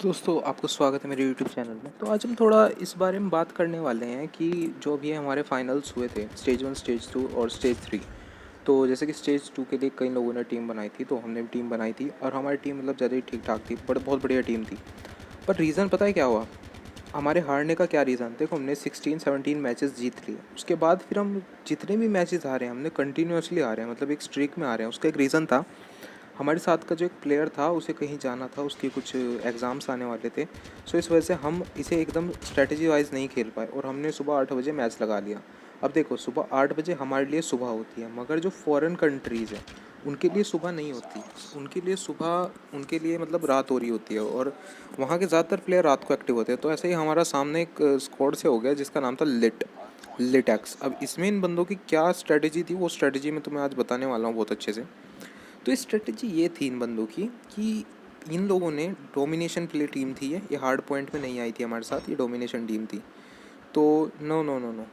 दोस्तों आपको स्वागत है मेरे यूट्यूब चैनल में। तो आज हम थोड़ा इस बारे में बात करने वाले हैं कि जो अभी हमारे फाइनल्स हुए थे, स्टेज 1, स्टेज 2 और स्टेज 3। तो जैसे कि स्टेज 2 के लिए कई लोगों ने टीम बनाई थी, तो हमने भी टीम बनाई थी और हमारी टीम मतलब ज़्यादा ही ठीक ठाक थी, बट बहुत बढ़िया टीम थी। पर रीज़न पता है क्या हुआ? हमारे हारने का क्या रीज़न? देखो, हमने 16-17 मैचेस जीत लिए, उसके बाद फिर हम जितने भी मैचेस हारे हैं हमने कंटिन्यूसली हारे हैं, मतलब एक स्ट्रीक में आ रहे हैं। उसका एक रीज़न था, हमारे साथ का जो एक प्लेयर था उसे कहीं जाना था, उसके कुछ एग्ज़ाम्स आने वाले थे। सो इस वजह से हम इसे एकदम स्ट्रेटजी वाइज नहीं खेल पाए और हमने सुबह 8 बजे मैच लगा लिया। अब देखो, सुबह 8 बजे हमारे लिए सुबह होती है, मगर जो फॉरेन कंट्रीज़ हैं उनके लिए सुबह नहीं होती। उनके लिए मतलब रात हो रही होती है और वहाँ के ज़्यादातर प्लेयर रात को एक्टिव होते हैं। तो ऐसे ही हमारा सामने एक स्क्वाड से हो गया जिसका नाम था लिटैक्स। अब इसमें इन बंदों की क्या स्ट्रेटजी थी, वो स्ट्रेटजी मैं तुम्हें आज बताने वाला हूँ बहुत अच्छे से। तो स्ट्रेटजी ये थी इन बंदों की कि इन लोगों ने डोमिनेशन प्ले टीम थी, ये हार्ड पॉइंट में नहीं आई थी हमारे साथ, ये डोमिनेशन टीम थी। तो नो नो नो नो,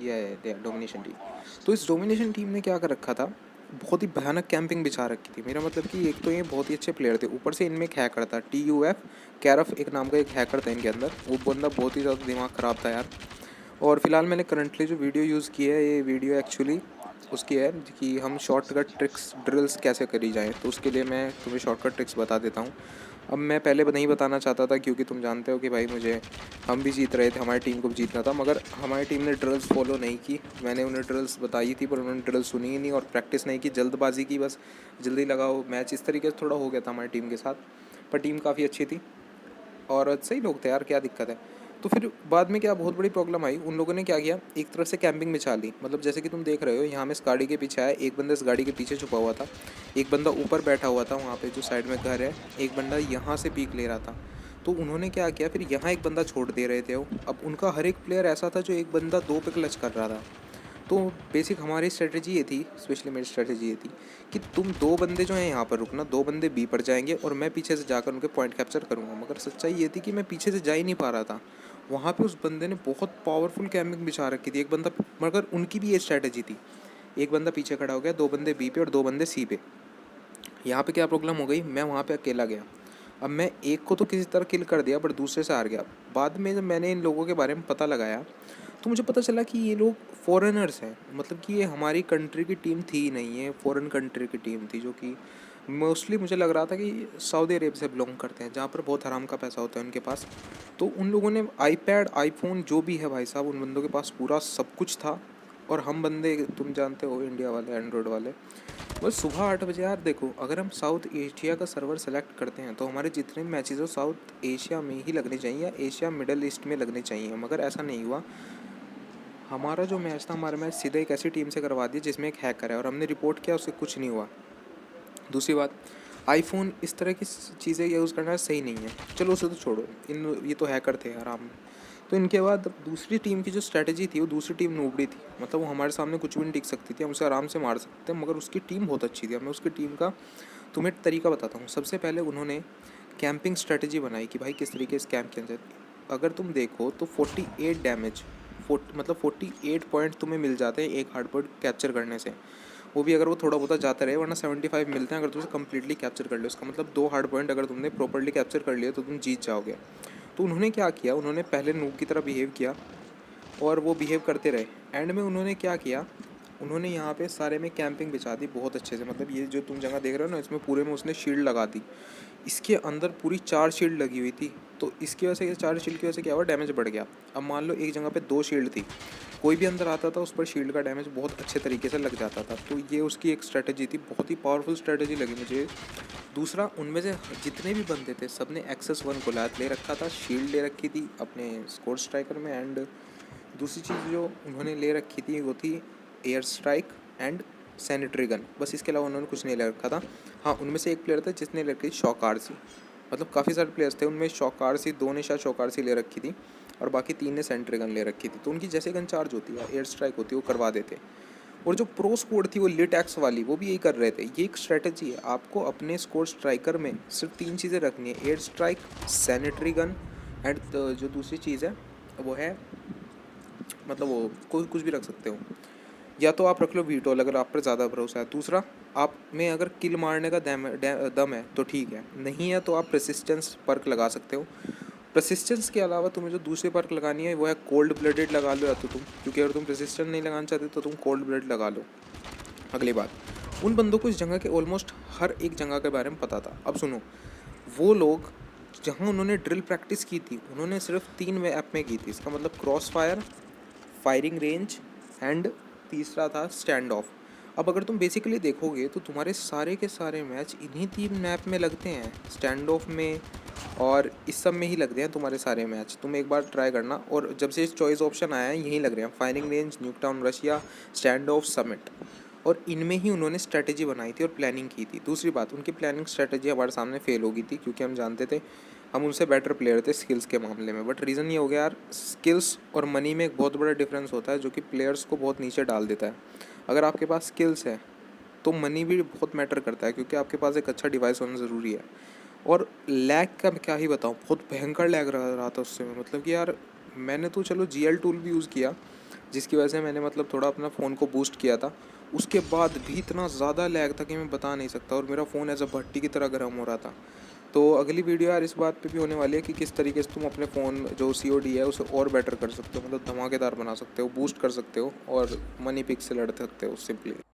ये डोमिनेशन टीम। तो इस डोमिनेशन टीम ने क्या कर रखा था, बहुत ही भयानक कैंपिंग बिछा रखी थी। मेरा मतलब कि एक तो ये बहुत ही अच्छे प्लेयर थे, ऊपर से इनमें एक हैकर था, TUF कैरफ एक नाम का एक हैकर था इनके अंदर। वो बंदा बहुत ही ज़्यादा दिमाग ख़राब था यार। और फिलहाल मैंने करंटली जो वीडियो यूज़ की है, ये वीडियो एक्चुअली उसकी है कि हम शॉर्टकट ट्रिक्स ड्रिल्स कैसे करी जाएँ। तो उसके लिए मैं तुम्हें शॉर्टकट ट्रिक्स बता देता हूँ। अब मैं पहले नहीं बताना चाहता था क्योंकि तुम जानते हो कि भाई मुझे, हम भी जीत रहे थे, हमारी टीम को भी जीतना था, मगर हमारी टीम ने ड्रिल्स फॉलो नहीं की। मैंने उन्हें ड्रिल्स बताई थी पर उन्होंने ड्रिल्स सुनी ही नहीं और प्रैक्टिस नहीं की, जल्दबाजी की, बस जल्दी लगाओ मैच, इस तरीके से थोड़ा हो गया था हमारी टीम के साथ। पर टीम काफ़ी अच्छी थी और सही लोग थे यार, क्या दिक्कत है। तो फिर बाद में क्या बहुत बड़ी प्रॉब्लम आई, उन लोगों ने क्या किया, एक तरफ से कैंपिंग बिछा ली। मतलब जैसे कि तुम देख रहे हो, यहाँ में इस गाड़ी के पीछे आया, एक बंदा इस गाड़ी के पीछे छुपा हुआ था, एक बंदा ऊपर बैठा हुआ था वहाँ पे जो साइड में घर है, एक बंदा यहाँ से पीक ले रहा था। तो उन्होंने क्या किया, फिर यहाँ एक बंदा छोड़ दे रहे थे वो। अब उनका हर एक प्लेयर ऐसा था जो एक बंदा दो पे क्लच कर रहा था। तो बेसिक हमारी स्ट्रेटजी ये थी, स्पेशली मेरी स्ट्रेटजी ये थी कि तुम दो बंदे जो हैं यहाँ पर रुकना, दो बंदे बी पर जाएंगे और मैं पीछे से जाकर उनके पॉइंट कैप्चर करूँगा। मगर सच्चाई ये थी कि मैं पीछे से जा ही नहीं पा रहा था। वहाँ पे उस बंदे ने बहुत पावरफुल कैम्पिंग बिछा रखी थी, एक बंदा, मगर उनकी भी ये स्ट्रेटजी थी, एक बंदा पीछे खड़ा हो गया, दो बंदे बी पे और दो बंदे सी पे। यहाँ पे क्या प्रॉब्लम हो गई, मैं वहाँ पे अकेला गया। अब मैं एक को तो किसी तरह किल कर दिया बट दूसरे से हार गया। बाद में जब मैंने इन लोगों के बारे में पता लगाया तो मुझे पता चला कि ये लोग फॉरेनर्स हैं, मतलब कि ये हमारी कंट्री की टीम थी ही नहीं, है फॉरेन कंट्री की टीम थी, जो कि मोस्टली मुझे लग रहा था कि सऊदी अरेब से बिलोंग करते हैं, जहाँ पर बहुत हराम का पैसा होता है उनके पास। तो उन लोगों ने आईपैड, आईफोन जो भी है भाई साहब, उन बंदों के पास पूरा सब कुछ था। और हम बंदे तुम जानते हो इंडिया वाले, एंड्रॉयड वाले, बस सुबह 8 बजे। यार देखो, अगर हम साउथ एशिया का सर्वर सेलेक्ट करते हैं तो हमारे जितने भी मैचेस हो साउथ एशिया में ही लगने चाहिए या एशिया मिडल ईस्ट में लगने चाहिए, मगर ऐसा नहीं हुआ। हमारा जो मैच था, हमारा मैच सीधे एक ऐसी टीम से करवा दिया जिसमें एक हैकर है और हमने रिपोर्ट किया, उससे कुछ नहीं हुआ। दूसरी बात, आईफोन इस तरह की चीज़ें यूज़ करना सही नहीं है। चलो उसे तो छोड़ो, ये तो हैकर थे आराम। तो इनके बाद दूसरी टीम की जो स्ट्रैटेजी थी, वो दूसरी टीम नूबड़ी थी, मतलब वो हमारे सामने कुछ भी नहीं टिक सकती थी, हम उसे आराम से मार सकते थे, मगर उसकी टीम बहुत अच्छी थी। मैं उसकी टीम का तुम्हें तरीका बताता हूँ। सबसे पहले उन्होंने कैंपिंग स्ट्रेटजी बनाई कि भाई किस तरीके से कैंप किया जाए। अगर तुम देखो तो 48 डैमेज, मतलब 48 पॉइंट तुम्हें मिल जाते हैं एक हार्ड पॉइंट कैप्चर करने से, वो भी अगर वो थोड़ा बहुत जाता रहे, वरना 75 मिलते हैं अगर तुम कम्प्लीटली कैप्चर कर लो। इसका मतलब दो हार्ड पॉइंट अगर तुमने प्रॉपरली कैप्चर कर लिया तो तुम जीत जाओगे। तो उन्होंने क्या किया, उन्होंने पहले नूब की तरह बिहेव किया और वो बिहेव करते रहे। एंड में उन्होंने क्या किया, उन्होंने यहाँ पे सारे में कैंपिंग बिछा दी बहुत अच्छे से। मतलब ये जो तुम जगह देख रहे हो ना, इसमें पूरे में उसने शील्ड लगा दी, इसके अंदर पूरी 4 शील्ड लगी हुई थी। तो इसकी वजह से, 4 शील्ड की वजह से क्या हुआ, डैमेज बढ़ गया। अब मान लो एक जगह पे 2 शील्ड थी, कोई भी अंदर आता था उस पर शील्ड का डैमेज बहुत अच्छे तरीके से लग जाता था। तो ये उसकी एक स्ट्रेटजी थी, बहुत ही पावरफुल स्ट्रेटजी लगी मुझे। दूसरा, उनमें से जितने भी बंदे थे सब ने एक्सेस 1 कोलैट ले रखा था, शील्ड ले रखी थी अपने स्कोर स्ट्राइकर में। एंड दूसरी चीज़ जो उन्होंने ले रखी थी वो थी air strike and sanitary gun, बस इसके अलावा उन्होंने कुछ नहीं ले रखा था। हाँ, उनमें से एक प्लेयर था जिसने ले रखी शॉक आरसी, मतलब काफ़ी सारे प्लेयर्स थे, उनमें शॉक आरसी 2 ने शायद शॉक आरसी ले रखी थी और बाकी 3 ने सैनिटरी गन ले रखी थी। तो उनकी जैसे गन चार्ज होती है, एयर स्ट्राइक होती है, वो करवा देते। और जो प्रो स्कोर थी वो लिट एक्स वाली, वो भी यही कर रहे थे। ये एक स्ट्रेटजी है, आपको अपने स्कोर स्ट्राइकर में सिर्फ 3 चीज़ें रखनी है, air strike, sanitary gun and जो दूसरी चीज़ है वो है, मतलब वो कोई कुछ भी रख सकते हो। या तो आप रख लो वीटोल अगर आप पर ज़्यादा भरोसा है। दूसरा, आप में अगर किल मारने का दम है तो ठीक है, नहीं है तो आप प्रेसिस्टेंस पर्क लगा सकते हो। प्रेसिस्टेंस के अलावा तुम्हें जो दूसरी पर्क लगानी है वो है कोल्ड ब्लडेड लगा लो या तो तुम, क्योंकि अगर तुम प्रेसिस्टेंस नहीं लगाना चाहते तो तुम कोल्ड ब्लड लगा लो। अगली बात, उन बंदों को इस जगह के ऑलमोस्ट हर एक जगह के बारे में पता था। अब सुनो, वो लोग जहाँ उन्होंने ड्रिल प्रैक्टिस की थी उन्होंने सिर्फ 3 मैप में की थी। इसका मतलब cross fire, firing range and तीसरा था स्टैंड ऑफ। अब अगर तुम बेसिकली देखोगे तो तुम्हारे सारे के सारे मैच इन्हीं 3 मैप में लगते हैं, स्टैंड ऑफ में और इस सब में ही लगते हैं तुम्हारे सारे मैच। तुम एक बार ट्राई करना, और जब से इस चॉइस ऑप्शन आया है यहीं लग रहे हैं, firing range, न्यूक town Russia, stand of, summit. और इनमें ही उन्होंने स्ट्रैटेजी बनाई थी और प्लानिंग की थी। दूसरी बात, उनकी प्लानिंग स्ट्रैटेजी हमारे सामने फेल हो गई थी, क्योंकि हम जानते थे हम उनसे बेटर प्लेयर थे स्किल्स के मामले में। बट रीज़न ये हो गया यार, स्किल्स और मनी में एक बहुत बड़ा डिफरेंस होता है जो कि प्लेयर्स को बहुत नीचे डाल देता है। अगर आपके पास स्किल्स है तो मनी भी बहुत मैटर करता है, क्योंकि आपके पास एक अच्छा डिवाइस होना ज़रूरी है। और लैग का मैं क्या ही बताऊँ, बहुत भयंकर लैग रहा था उससे। मतलब कि यार मैंने तो चलो GL टूल भी यूज़ किया, जिसकी वजह से मैंने मतलब थोड़ा अपना फ़ोन को बूस्ट किया था, उसके बाद भी इतना ज़्यादा लैग था कि मैं बता नहीं सकता, और मेरा फ़ोन एज अ भट्टी की तरह गर्म हो रहा था। तो अगली वीडियो यार इस बात पे भी होने वाली है कि किस तरीके से तुम अपने फ़ोन जो COD है उसे और बेटर कर सकते हो, मतलब धमाकेदार बना सकते हो, बूस्ट कर सकते हो और मनी पिक से लड़ सकते हो सिंपली।